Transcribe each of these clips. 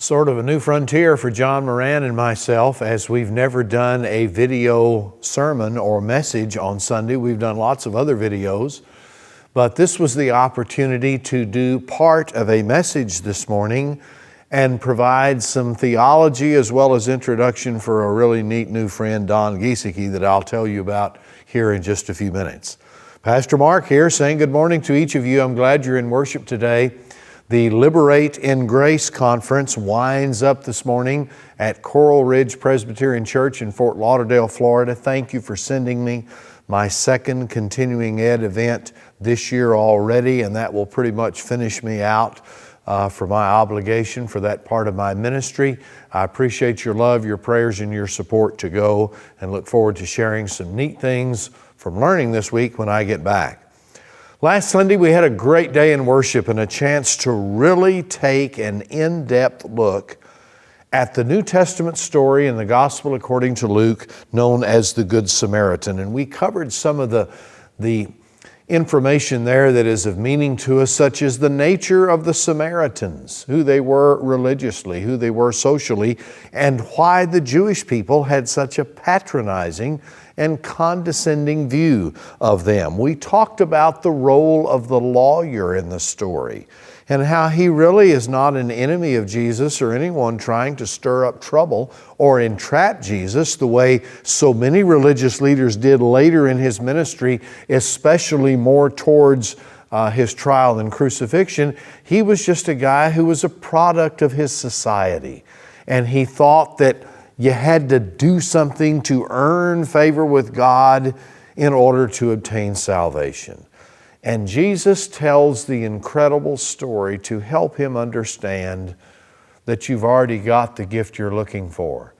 Sort of a new frontier for John Moran and myself, as we've never done a video sermon or message on Sunday. We've done lots of other videos, but this was the opportunity to do part of a message this morning and provide some theology as well as introduction for a really neat new friend, Don Geiseke, that I'll tell you about here in just a few minutes. Pastor Mark here saying good morning to each of you. I'm glad you're in worship today. The Liberate in Grace Conference winds up this morning at Coral Ridge Presbyterian Church in Fort Lauderdale, Florida. Thank you for sending me my second continuing ed event this year already, and that will pretty much finish me out for my obligation for that part of my ministry. I appreciate your love, your prayers, and your support to go, and look forward to sharing some neat things from learning this week when I get back. Last Sunday, we had a great day in worship and a chance to really take an in-depth look at the New Testament story in the Gospel according to Luke, known as the Good Samaritan. And we covered some of the information there that is of meaning to us, such as the nature of the Samaritans, who they were religiously, who they were socially, and why the Jewish people had such a patronizing and condescending view of them. We talked about the role of the lawyer in the story and how he really is not an enemy of Jesus or anyone trying to stir up trouble or entrap Jesus the way so many religious leaders did later in his ministry, especially more towards his trial and crucifixion. He was just a guy who was a product of his society, and he thought that you had to do something to earn favor with God in order to obtain salvation. And Jesus tells the incredible story to help him understand that you've already got the gift you're looking for.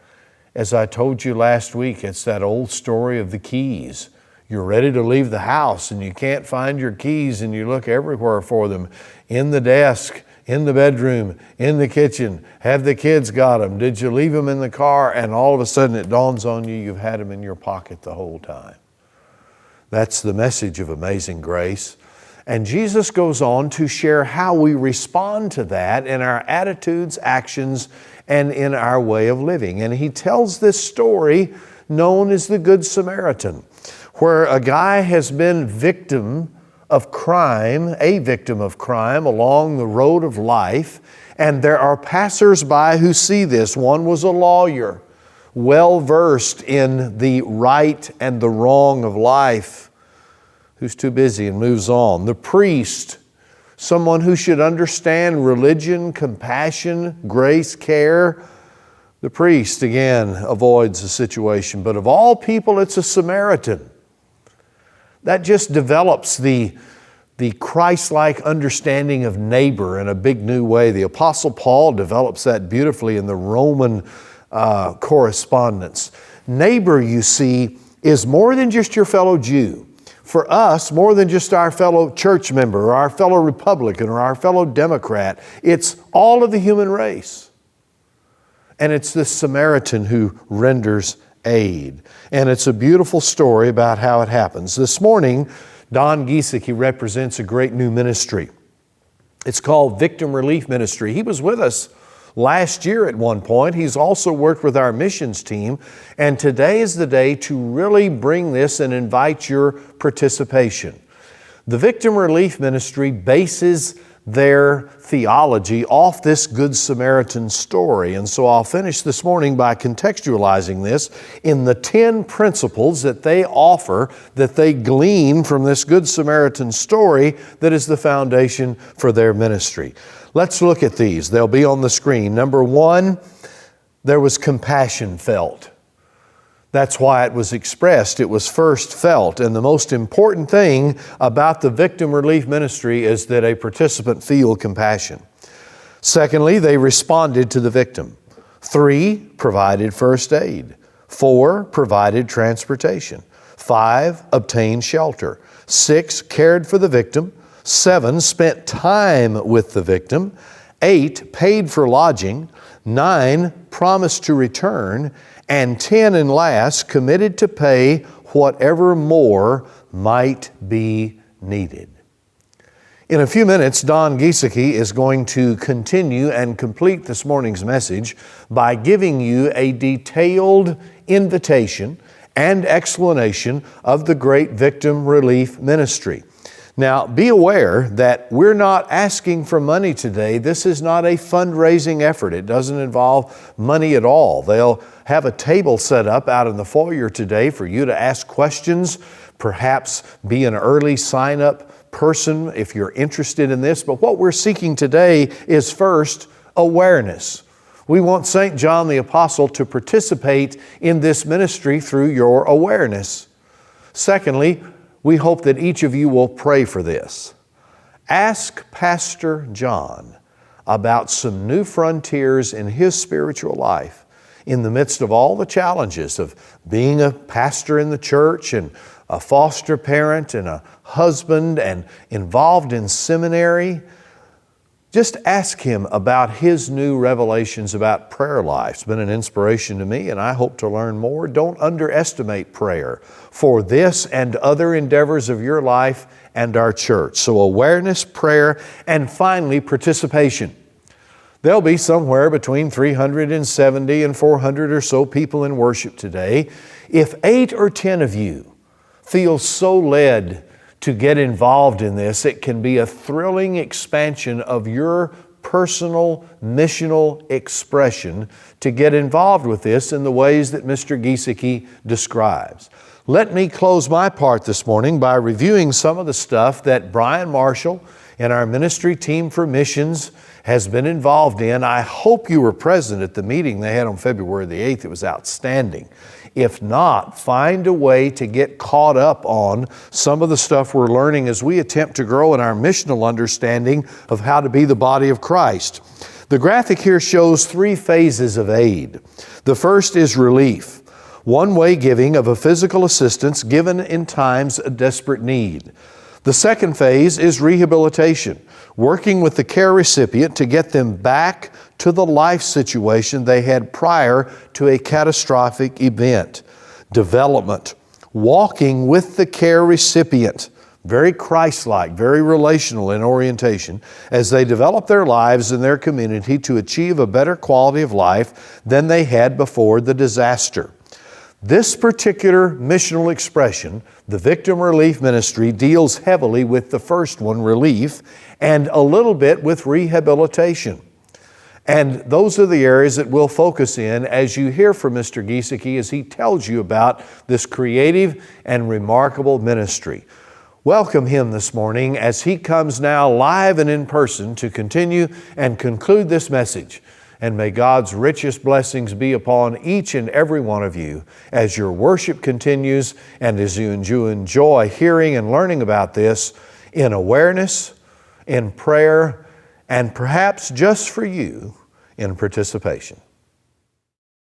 As I told you last week, it's that old story of the keys. You're ready to leave the house and you can't find your keys, and you look everywhere for them, in the desk, in the bedroom, in the kitchen. Have the kids got them? Did you leave them in the car? And all of a sudden it dawns on you, you've had them in your pocket the whole time. That's the message of Amazing Grace. And Jesus goes on to share how we respond to that in our attitudes, actions, and in our way of living. And he tells this story known as the Good Samaritan, where a guy has been victim of crime, a victim of crime along the road of life, and there are passers-by who see this. One was a lawyer, well-versed in the right and the wrong of life, who's too busy and moves on. The priest, someone who should understand religion, compassion, grace, care. The priest, again, avoids the situation. But of all people, it's a Samaritan. That just develops the Christ-like understanding of neighbor in a big new way. The Apostle Paul develops that beautifully in the Roman correspondence. Neighbor, you see, is more than just your fellow Jew. For us, more than just our fellow church member or our fellow Republican or our fellow Democrat. It's all of the human race. And it's the Samaritan who renders aid. And it's a beautiful story about how it happens. This morning, Don Geiseke represents a great new ministry. It's called Victim Relief Ministry. He was with us last year at one point. He's also worked with our missions team. And today is the day to really bring this and invite your participation. The Victim Relief Ministry bases their theology off this Good Samaritan story. And so I'll finish this morning by contextualizing this in the 10 principles that they offer, that they glean from this Good Samaritan story that is the foundation for their ministry. Let's look at these. They'll be on the screen. Number 1, there was compassion felt. That's why it was expressed. It was first felt. And the most important thing about the Victim Relief Ministry is that a participant feel compassion. Secondly, they responded to the victim. 3, provided first aid. 4, provided transportation. 5, obtained shelter. 6, cared for the victim. 7, spent time with the victim. 8, paid for lodging. 9, promised to return. And 10, and last, committed to pay whatever more might be needed. In a few minutes, Don Geiseke is going to continue and complete this morning's message by giving you a detailed invitation and explanation of the great Victim Relief Ministry. Now, be aware that we're not asking for money today. This is not a fundraising effort. It doesn't involve money at all. They'll have a table set up out in the foyer today for you to ask questions, perhaps be an early sign-up person if you're interested in this. But what we're seeking today is first awareness. We want St. John the Apostle to participate in this ministry through your awareness. Secondly, we hope that each of you will pray for this. Ask Pastor John about some new frontiers in his spiritual life in the midst of all the challenges of being a pastor in the church and a foster parent and a husband and involved in seminary. Just ask him about his new revelations about prayer life. It's been an inspiration to me, and I hope to learn more. Don't underestimate prayer for this and other endeavors of your life and our church. So awareness, prayer, and finally participation. There'll be somewhere between 370 and 400 or so people in worship today. If 8 or 10 of you feel so led to get involved in this, it can be a thrilling expansion of your personal missional expression to get involved with this in the ways that Mr. Geiseke describes. Let me close my part this morning by reviewing some of the stuff that Brian Marshall and our ministry team for missions has been involved in. I hope you were present at the meeting they had on February the 8th. It was outstanding. If not, find a way to get caught up on some of the stuff we're learning as we attempt to grow in our missional understanding of how to be the body of Christ. The graphic here shows 3 phases of aid. The first is relief, one-way giving of a physical assistance given in times of desperate need. The second phase is rehabilitation, working with the care recipient to get them back to the life situation they had prior to a catastrophic event. Development, walking with the care recipient, very Christ-like, very relational in orientation, as they develop their lives in their community to achieve a better quality of life than they had before the disaster. This particular missional expression, the Victim Relief Ministry, deals heavily with the first one, relief, and a little bit with rehabilitation. And those are the areas that we'll focus in as you hear from Mr. Geiseke as he tells you about this creative and remarkable ministry. Welcome him this morning as he comes now live and in person to continue and conclude this message. And may God's richest blessings be upon each and every one of you as your worship continues and as you enjoy hearing and learning about this in awareness, in prayer, and perhaps just for you in participation.